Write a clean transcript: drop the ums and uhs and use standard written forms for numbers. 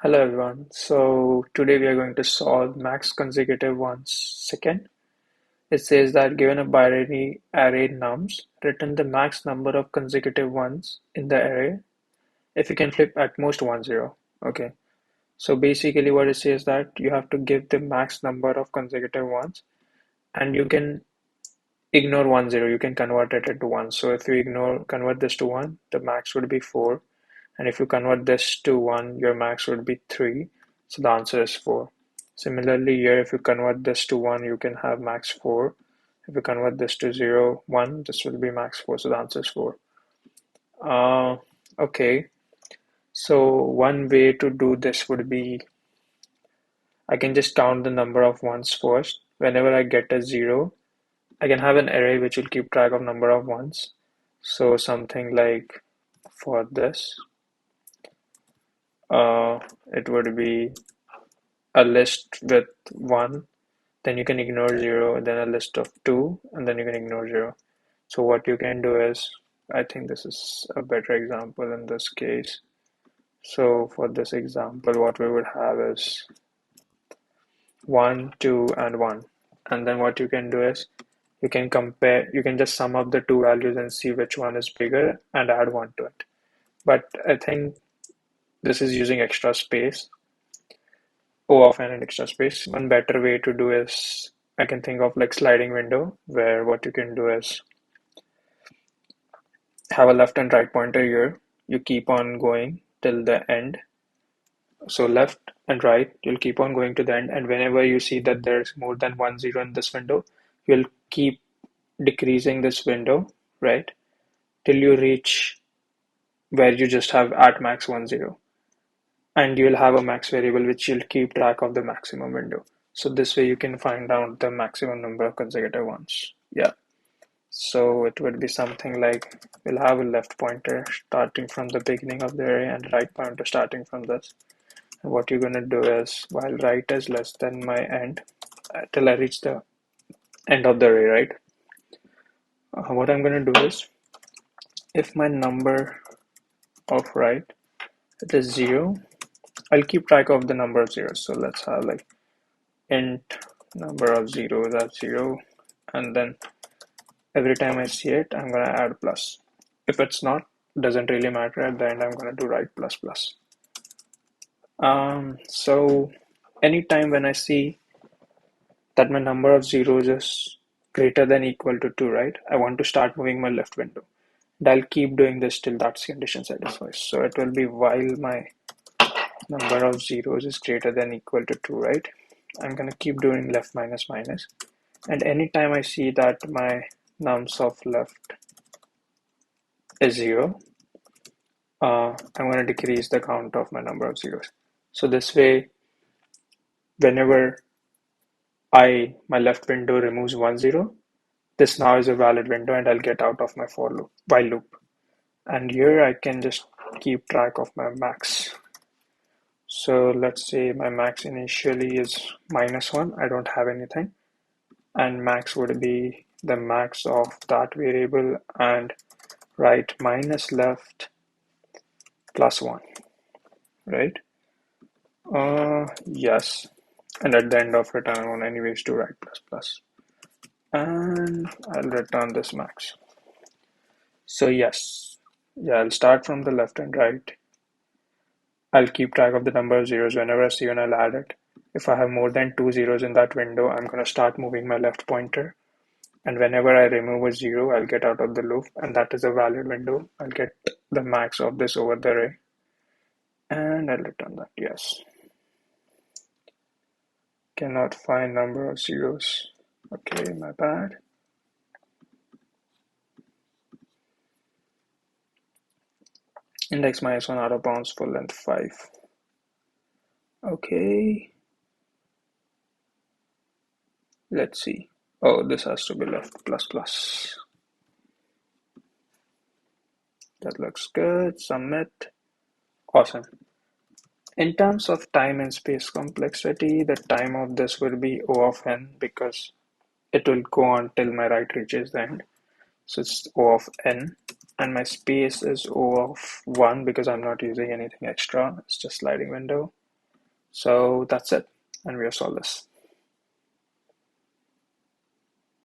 Hello everyone. So today we are going to solve max consecutive ones. Second, it says that given a binary array nums, return the max number of consecutive ones in the array if you can flip at most 10. Okay. So basically what it says that you have to give the max number of consecutive ones and you can ignore 10. You can convert it into 1. So if you convert this to 1, the max would be 4. And if you convert this to 1, your max would be 3. So the answer is 4. Similarly, here, if you convert this to 1, you can have max 4. If you convert this to 0, 1, this will be max 4. So the answer is 4. Uh, okay. So one way to do this would be I can just count the number of ones first. Whenever I get a 0, I can have an array which will keep track of number of ones. So something like for this, it would be a list with 1, then you can ignore 0, then a list of 2, and then you can ignore 0. So what you can do is, I think this is a better example in this case. So for this example, what we would have is 1, 2, and 1. And then what you can do is, you can just sum up the two values and see which one is bigger and add 1 to it. But I think this is using extra space. O of n and extra space. One better way to do is I can think of like sliding window where what you can do is have a left and right pointer here. You keep on going till the end. So left and right, you'll keep on going to the end, and whenever you see that there's more than 10 in this window, you'll keep decreasing this window, right? Till you reach where you just have at max 10. And you'll have a max variable which you'll keep track of the maximum window. So this way you can find out the maximum number of consecutive ones. Yeah. So it would be something like we'll have a left pointer starting from the beginning of the array and right pointer starting from this. And what you're gonna do is while right is less than my end till I reach the end of the array, right? What I'm gonna do is if my number of right it is 0, I'll keep track of the number of zeros. So let's have like int number of zeros at 0, and then every time I see it I'm gonna add plus. If it's not, doesn't really matter, at the end I'm gonna do write plus plus. So anytime when I see that my number of zeros is greater than equal to 2, right, I want to start moving my left window, and I'll keep doing this till that condition satisfies. So it will be while my number of zeros is greater than equal to 2, right, I'm gonna keep doing left minus minus. And anytime I see that my nums of left is 0, I'm going to decrease the count of my number of zeros. So this way, whenever my left window removes 10, this now is a valid window and I'll get out of my while loop. And here I can just keep track of my max. So let's say my max initially is -1, I don't have anything. And max would be the max of that variable and right minus left plus 1, right? Yes. And at the end of it, I want anyways to write plus plus. And I'll return this max. So yes, yeah, I'll start from the left and right. I'll keep track of the number of zeros whenever I see one, I'll add it. If I have more than 2 zeros in that window, I'm going to start moving my left pointer. And whenever I remove a 0, I'll get out of the loop. And that is a valid window. I'll get the max of this over the array. And I'll return that, yes. Cannot find number of zeros. Okay, my bad. Index -1 out of bounds for length 5. Okay. Let's see. Oh, this has to be left plus plus. That looks good. Submit. Awesome. In terms of time and space complexity, the time of this will be O of n because it will go on till my right reaches the end. So it's O of n. And my space is O of 1 because I'm not using anything extra. It's just sliding window. So that's it, and we have solved this.